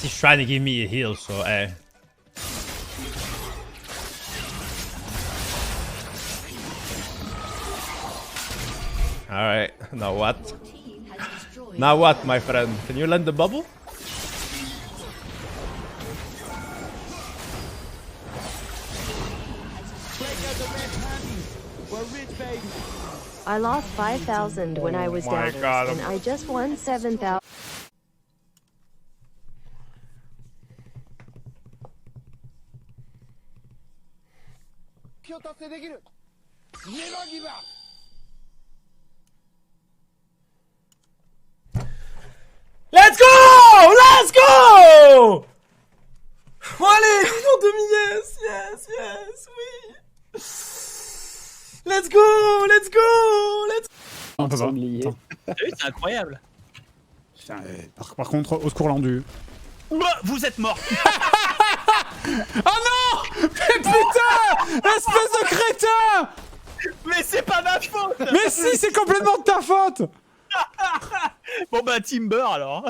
He's trying to give me a heal, so Alright, now what? Now what, my friend? Can you land the bubble? I lost 5,000 when I was down, and I just won 7,000. Let's go! Let's go! Allez, million demi, yes, yes, yes, oui. Let's go, let's go, let's. On peut pas. C'est incroyable. Putain, par contre, au secours Landu. Vous êtes mort. Oh non! Mais putain! Espèce de crétin! Mais c'est pas ma faute. Mais si, c'est complètement de ta faute! Bon bah Timber alors.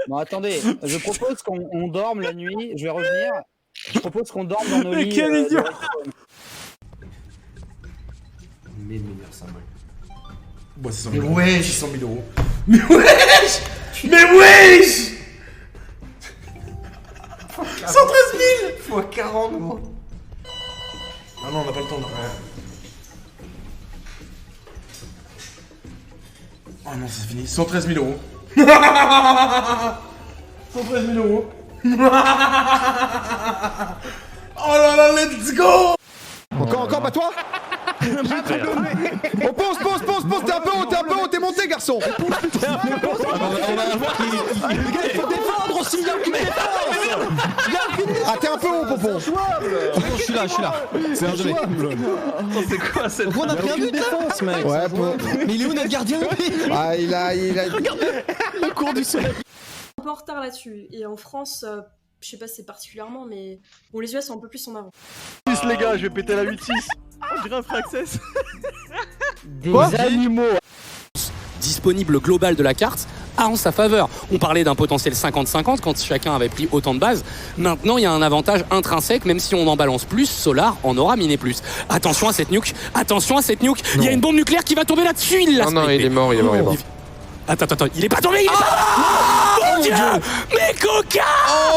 Bon attendez, je propose qu'on dorme la nuit, je vais revenir. Je propose qu'on dorme dans nos lits. Mais quel idiot! Mes meilleurs symboles. Bon, c'est 100 000 euros. Ouais, j'ai 100 000 euros. Mais wesh! Mais wesh! 113 000! X 40 gros. Ah non, on n'a pas le temps. Ouais. Oh non, c'est fini. 113 000 euros. 113 000 euros. Oh là là, let's go! Encore, pas toi? On pause, t'es un peu haut, t'es monté, garçon! On va voir qui. Il faut défendre aussi, il y a aucune défense! Ah, t'es un peu haut, Pompon! Je suis là. C'est injouable! C'est quoi cette. On a pris un défense, mec! Ouais, Mais il est où notre gardien? Ah, il a. Regardez le cours du soleil! Un peu en retard là-dessus. Et en France, je sais pas si c'est particulièrement, mais bon, les US sont un peu plus en avant. Les gars, je vais péter la 8-6! On dirait un Fraxès. Des animaux! Disponible global de la carte a en sa faveur. On parlait d'un potentiel 50-50 quand chacun avait pris autant de bases. Maintenant, il y a un avantage intrinsèque, même si on en balance plus, Solar en aura miné plus. Attention à cette nuke, il y a une bombe nucléaire qui va tomber là-dessus. Non, il est mort. Attends, il est pas tombé, Mon Dieu! Mais Coca!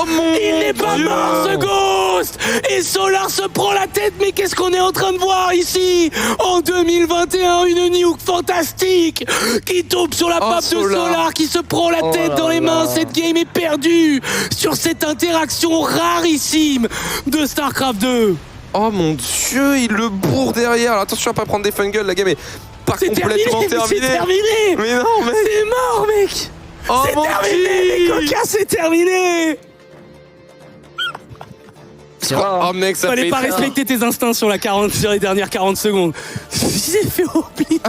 Il n'est pas mort, ce Ghost! Et Solar se prend la tête, mais qu'est-ce qu'on est en train de voir ici? En 2021, une nuke fantastique qui tombe sur la pape de Solar, qui se prend la tête dans les mains. Cette game est perdue sur cette interaction rarissime de StarCraft 2. Oh mon dieu, il le bourre derrière. Attention à pas prendre des fungles, la game est pas complètement terminée. C'est terminé. Mais non, mec. C'est mort, mec. Oh c'est mon terminé, Dieu. les coquins, c'est terminé. Oh mec, ça Fallait fait pas respecter tes instincts sur les dernières 40 secondes. J'ai fait oublier.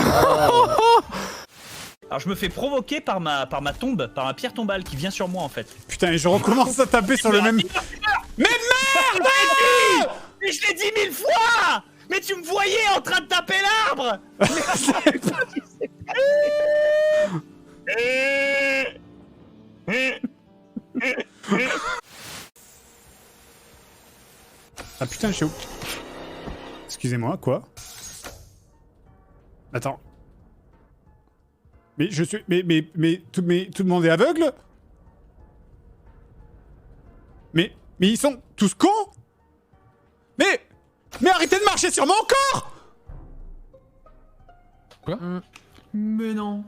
Alors je me fais provoquer par ma tombe, par ma pierre tombale qui vient sur moi en fait. Putain, et je recommence à taper sur le même. Mais merde! Mais je l'ai dit 1000 fois! Mais tu me voyais en train de taper l'arbre! Ah putain, je suis où? Excusez-moi, quoi? Attends. Mais je suis... Mais tout le monde est aveugle? Mais ils sont tous cons? Mais arrêtez de marcher sur mon corps! Quoi? Mais non.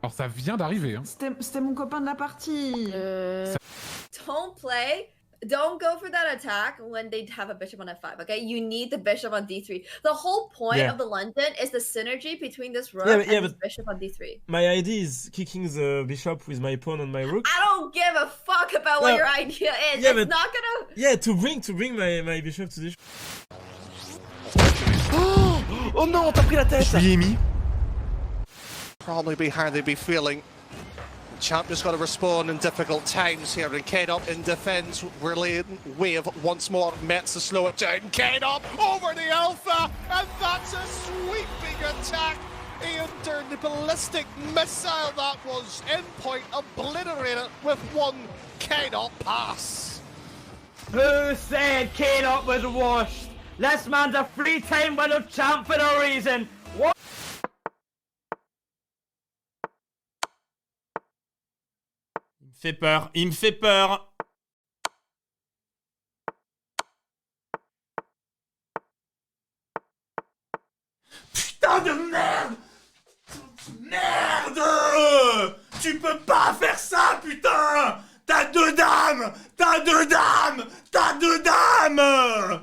Alors ça vient d'arriver, hein. C'était mon copain de la partie. Don't go for that attack when they have a bishop on f5, okay? You need the bishop on d3. The whole point of the London is the synergy between this rook and this bishop on d3. My idea is kicking the bishop with my pawn on my rook. I don't give a fuck about what your idea is. Yeah, it's not gonna... Yeah, to bring my bishop to this... Oh non, t'as pris la tête! Je lui ai mis. Probably be how they'd be feeling. Champ just got to respond in difficult times here, and K-Dop in defense, really wave once more, Mets to slow it down. K-Dop over the Alpha, and that's a sweeping attack Ian Dern, the ballistic missile that was endpoint obliterated with one K-Dot pass. Who said K-Dot was washed? This man's a three-time world champ for a reason. What? Il me fait peur, il me fait peur. Putain de merde! Merde! Tu peux pas faire ça, putain! T'as deux dames! T'as deux dames! T'as deux dames!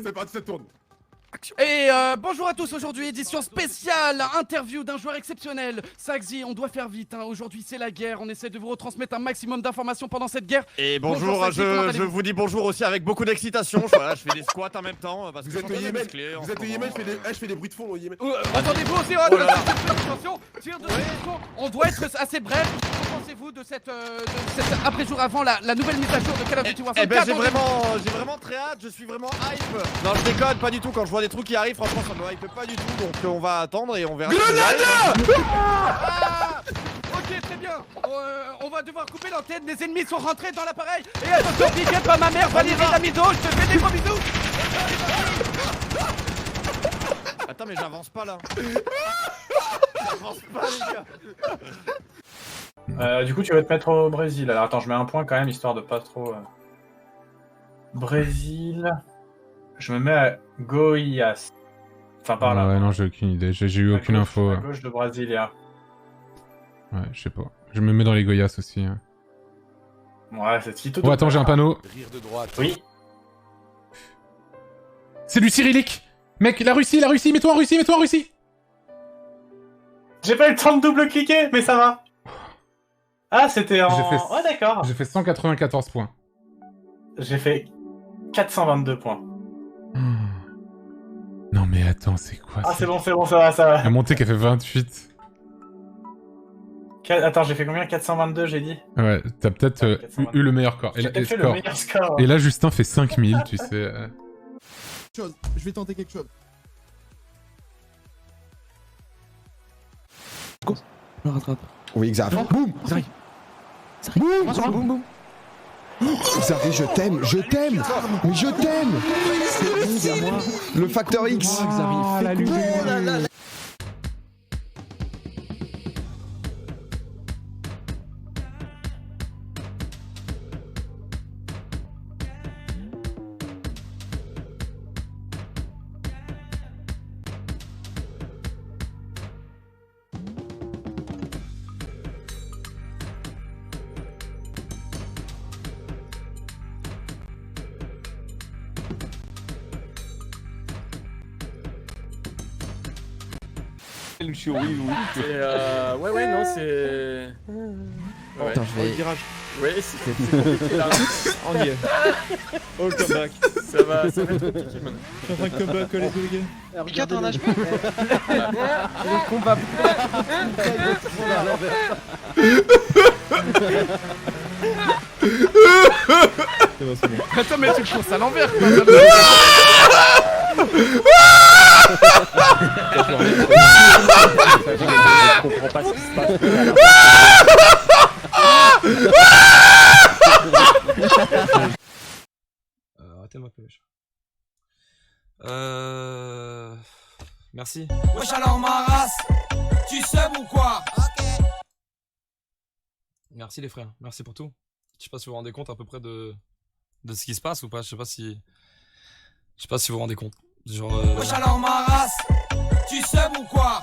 C'est parti, ça tourne. Et bonjour à tous, aujourd'hui édition spéciale, interview d'un joueur exceptionnel. Saxi, on doit faire vite, hein. Aujourd'hui c'est la guerre, on essaie de vous retransmettre un maximum d'informations pendant cette guerre. Et bonjour, Saxi, je vous dis bonjour aussi avec beaucoup d'excitation. Voilà, je fais des squats en même temps. Parce Vous êtes au Yémen, je fais des bruits de fond au Yémen. Attendez-vous aussi, attention, tir de sélection. On doit être assez bref. Que pensez-vous de cette après-jour avant la nouvelle mise à jour de Call of Duty Warzone? Eh ben j'ai vraiment très hâte, je suis vraiment hype. Non, je déconne pas du tout, quand je vois des trucs qui arrivent, franchement ça me hype pas du tout, donc on va attendre et on verra. Ok, très bien. On va devoir couper l'antenne, les ennemis sont rentrés dans l'appareil. Et attention, piqué par ma mère, Valérie Lamido, je te fais des gros bisous. Attends, mais j'avance pas là. J'avance pas, les gars. Du coup, tu vas te mettre au Brésil. Alors attends, je mets un point quand même, histoire de pas trop... Brésil... Je me mets à Goiás. Enfin, par là. Ouais, non, j'ai aucune idée. J'ai eu aucune info. À gauche de Brasilia. Ouais, je sais pas. Je me mets dans les Goiás aussi. Hein. Ouais, c'est Tito. Oh, attends, j'ai un panneau. Rire de droite. Oui. C'est du cyrillique. Mec, la Russie, mets-toi en Russie, mets-toi en Russie. J'ai pas eu le temps de double-cliquer, mais ça va. Ah, c'était en... Ouais, d'accord. J'ai fait 194 points. J'ai fait 422 points. Non mais attends, c'est quoi? Ah, c'est bon, ça va. La montée qui a fait 28. Attends, j'ai fait combien? 422, j'ai dit? Ouais, t'as peut-être eu le meilleur score. J'ai peut-être fait le meilleur score. Et là, Justin fait 5000, tu sais. Je vais tenter quelque chose. Go, je le rattrape. Oui, exact. Boum! Zari. Boum! Boum! Zari, je t'aime! Mais je t'aime! Le facteur X! Zari, Lucio, oui. Ouais, non, c'est... Ouais, attends, je vais... le virage. Ouais, c'est compliqué là. On y est. Oh, le comeback. Ça va être compliqué maintenant. Je suis en train de comeback, les gars. Mika, t'as un HP? Le combat. C'est bon. Attends, mais tu le courses à l'envers, quoi. Je comprends pas ce qui se passe. Arrêtez ma pêche. Merci. Wesh alors ma race, tu sais ou quoi? Merci les frères, merci pour tout. Je sais pas si vous vous rendez compte à peu près de ce qui se passe ou pas. Je sais pas si vous vous rendez compte. Genre. Wesh alors ma race, tu sais ou quoi?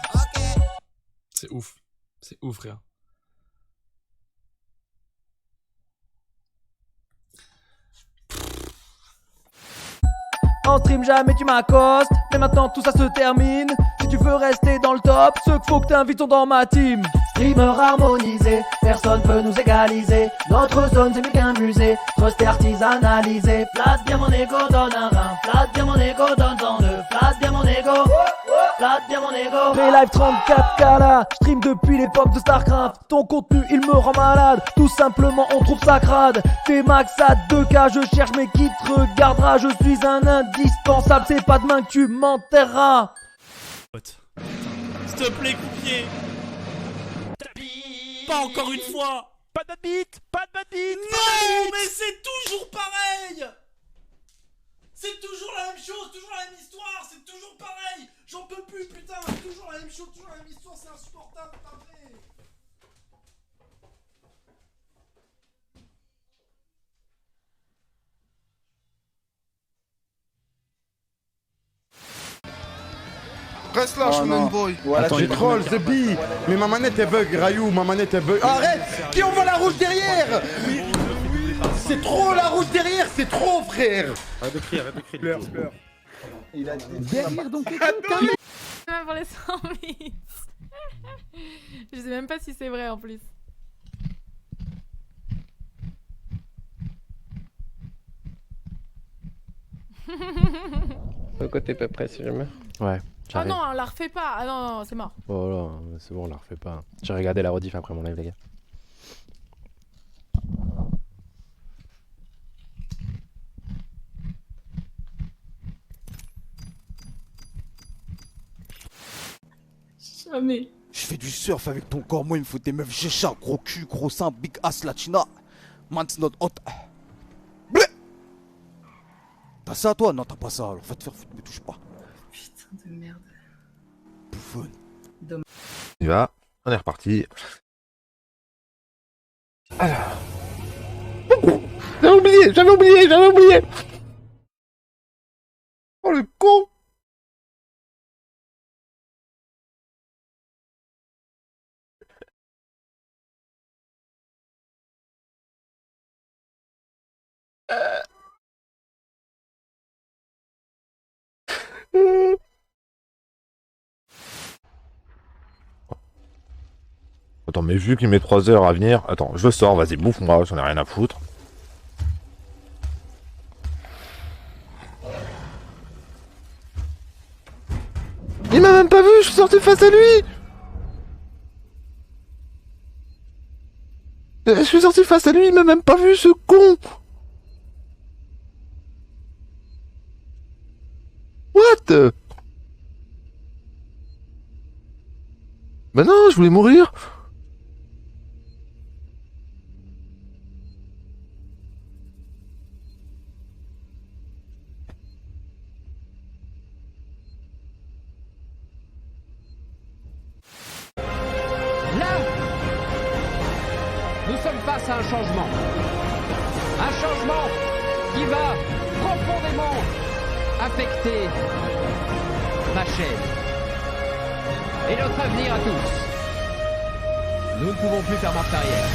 C'est ouf frère. En stream jamais tu m'accostes, mais maintenant tout ça se termine. Si tu veux rester dans le top, ce qu'il faut que t'invites sont dans ma team. Streamer harmonisé, personne peut nous égaliser. Notre zone c'est mieux qu'un musée, trust et artisanalisé. Place bien mon ego, donne un 20, place bien mon ego, donne 102, place bien mon ego. flatte bien mon ego. Live 34K là, stream depuis l'époque de Starcraft. Ton contenu il me rend malade, tout simplement on trouve ça crade. Fais max à 2K, je cherche mais qui te regardera. Je suis un indispensable, c'est pas demain que tu m'enterreras. S'il te plaît, croupier. Pas encore une fois. Pas de bad beat. Pas de bad beat. Non, mais c'est toujours pareil. C'est toujours la même chose, toujours la même histoire, c'est toujours pareil. J'en peux plus, putain, toujours la même chose, toujours la même histoire, c'est insupportable, pas vrai. Reste là, Shonen Boy. Voilà, J'ai troll, The Bee. Mais ma manette elle bug, Rayou, ma manette elle bug. Arrête. Qui envoie la rouge derrière? C'est trop la rouge derrière, c'est trop, frère. Arrête de crier, Pleure. Il a dit derrière donc Même pour les 100 000. Je sais même pas si c'est vrai en plus. Côté peu près si jamais. Ouais. Ah non, on la refait pas. Ah non, non, c'est mort. Oh là, c'est bon, on la refait pas. J'ai regardé la rediff après mon live, les gars. Jamais. Je fais du surf avec ton corps, moi il me faut des meufs Gécha, gros cul, gros sein, big ass latina. Man's not hot. Blé. T'as ça toi? Non t'as pas ça, alors va te faire foutre, me touche pas. Putain de merde. Bouffonne. On y va, on est reparti. Alors... Oh, j'avais oublié. Oh le con. Attends, mais vu qu'il met 3 heures à venir, attends, je sors, vas-y, bouffe-moi, j'en ai rien à foutre. Il m'a même pas vu, je suis sorti face à lui. Je suis sorti face à lui, il m'a même pas vu, ce con. What? Bah non, je voulais mourir. Là, nous sommes face à un changement. Un changement qui va profondément affecter ma chaîne et notre avenir à tous. Nous ne pouvons plus faire marche arrière.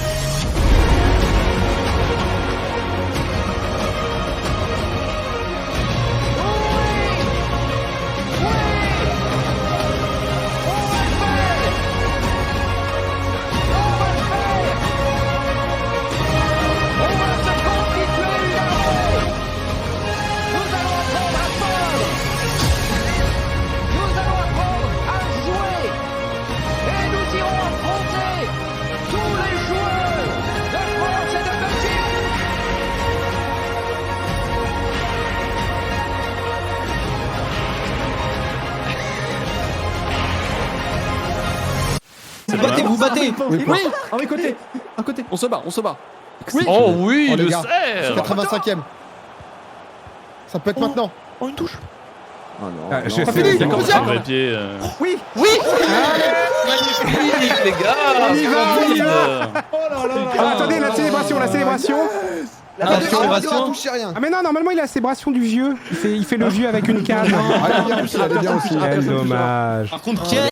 Vous battez. Oui. À mes côtés. À côté. On se bat. Oui. Oh oui, les le gars, cerf. 85ème. Ça peut être maintenant. Oh, une touche. Oh non. Ah, j'ai fini. C'est comme ça, vrai pied. Oui. Magnifique, les gars. On y va. Oh là là. Ah, attendez, la célébration. Ah mais non, normalement il a la célébration du vieux. Il fait le vieux avec une canne. Quel dommage. Par contre, qui est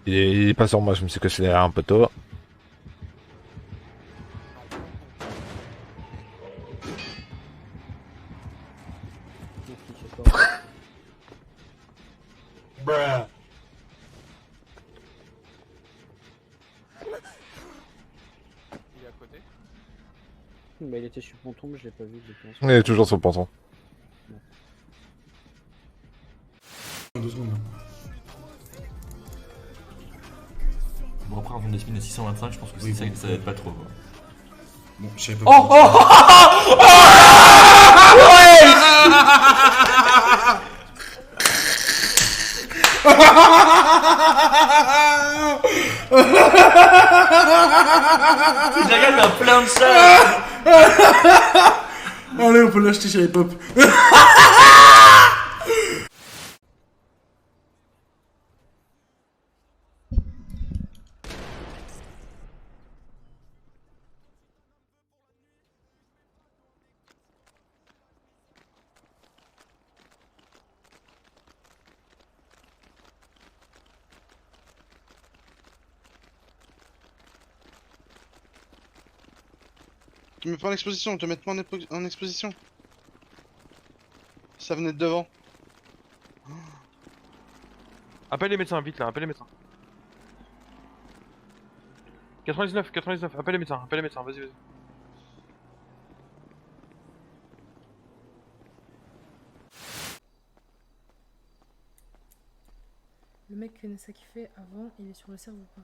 Il est pas sur moi, je me suis caché derrière un poteau. Bah, il était sur le ponton, mais je l'ai pas vu. Il est toujours sur le ponton. 2 secondes. Bon, après, on des spins à 625, je pense que ça va être pas trop. Quoi. Bon, je savais pas. Oh, oh, Jagal a plein de ça. Allez, on peut l'acheter chez les pop. Tu me mets pas en exposition, te mets pas en exposition. Ça venait de devant. Appelle les médecins, vite là, appelle les médecins. 99, appelle les médecins, vas-y, vas-y. Le mec qui Nessa qui fait avant, il est sur le serve ou pas?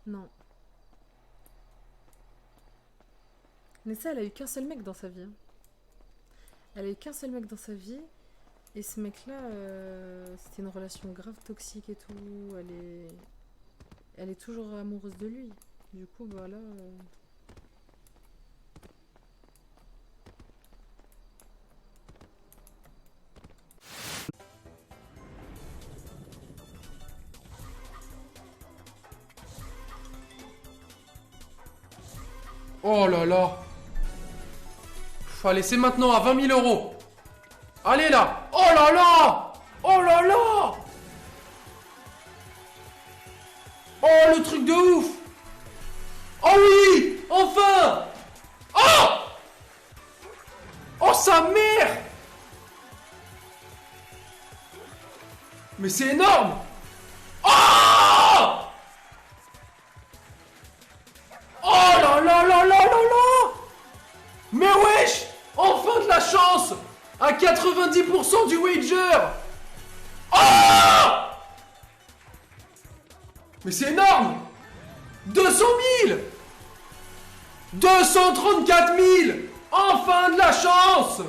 Non. Nessa, elle a eu qu'un seul mec dans sa vie. Hein. Elle a eu qu'un seul mec dans sa vie. Et ce mec-là, c'était une relation grave toxique et tout. Elle est toujours amoureuse de lui. Du coup, bah là... Oh là là. Allez, c'est maintenant à 20 000 euros. Allez là. Oh là là. Oh là là. Oh, le truc de ouf. Oh oui. Enfin. Oh. Oh, sa mère. Mais c'est énorme. Oh. Oh là là là là là là. Mais wesh. Enfin de la chance. À 90% du wager. Oh. Mais c'est énorme. 200 000. 234 000. Enfin de la chance.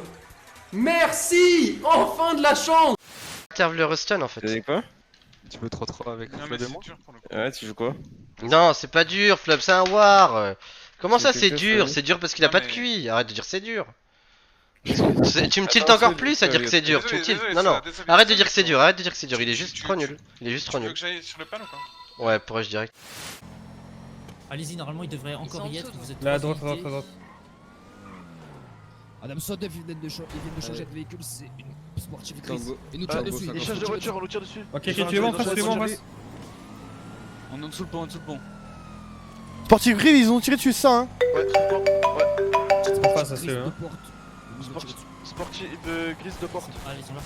Merci. Enfin de la chance. Interve le Ruston en fait. Tu veux quoi? Tu veux trop avec non, mais c'est dur pour le coup. Ouais, tu joues quoi? Non, c'est pas dur, Flop, c'est un war. Comment ça c'est dur? C'est dur parce qu'il a pas de QI. Arrête de dire c'est dur. Tu me tiltes encore plus à dire que c'est dur. Tu me tiltes. Non, non. Arrête de dire que c'est dur. Arrête de dire que c'est dur. Il est juste trop nul. Il est juste trop nul. Tu veux que j'aille sur le pan ou pas? Ouais, pourrais-je direct. Allez-y, normalement il devrait encore y être. Vous êtes là, à droite, à droite. Adam Sodev, ils viennent de changer de véhicule, c'est une sportive grise. Et nous tirons dessus. Il change de voiture, on nous tire dessus. Ok, suivez-moi en face, suivez-moi en face. On est en dessous le pont, en dessous le pont. Sportif gris, ils ont tiré dessus ça, hein. Ouais, sur le pont. Ouais. En face, ça c'est eux. Sportif grise de porte. Ah, ils sont là.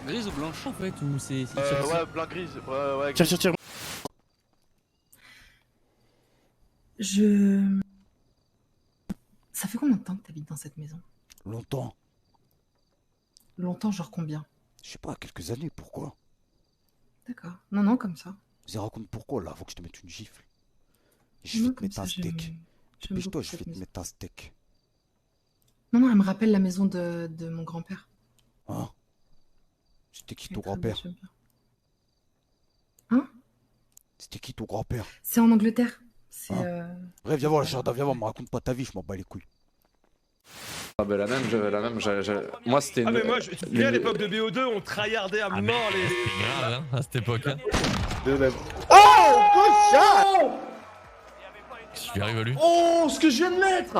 Grise ou blanche En fait, ou c'est. Ouais, blanc grise. Ouais. Tire. Ça fait combien de temps que t'habites dans cette maison? Longtemps. Longtemps, genre combien? Je sais pas, quelques années, pourquoi? D'accord. Non, comme ça. Vas-y, raconte pourquoi là, faut que je te mette une gifle. Je vais te mettre un steak. Dépêche-toi, je vais te mettre un steak. Non, elle me rappelle la maison de mon grand-père. Hein? C'était qui ton grand-père? Hein? C'était qui ton grand-père? C'est en Angleterre. Bref, viens voir le jardin, viens voir, me raconte pas ta vie, je m'en bats les couilles. Ah bah la même, moi c'était une... Ah mais moi, tu te souviens à l'époque de BO2, on tryhardait à mort les... C'était grave hein, à cette époque. Hein. Oh, good shot. Je suis arrivé lui. Oh, ce que je viens de mettre.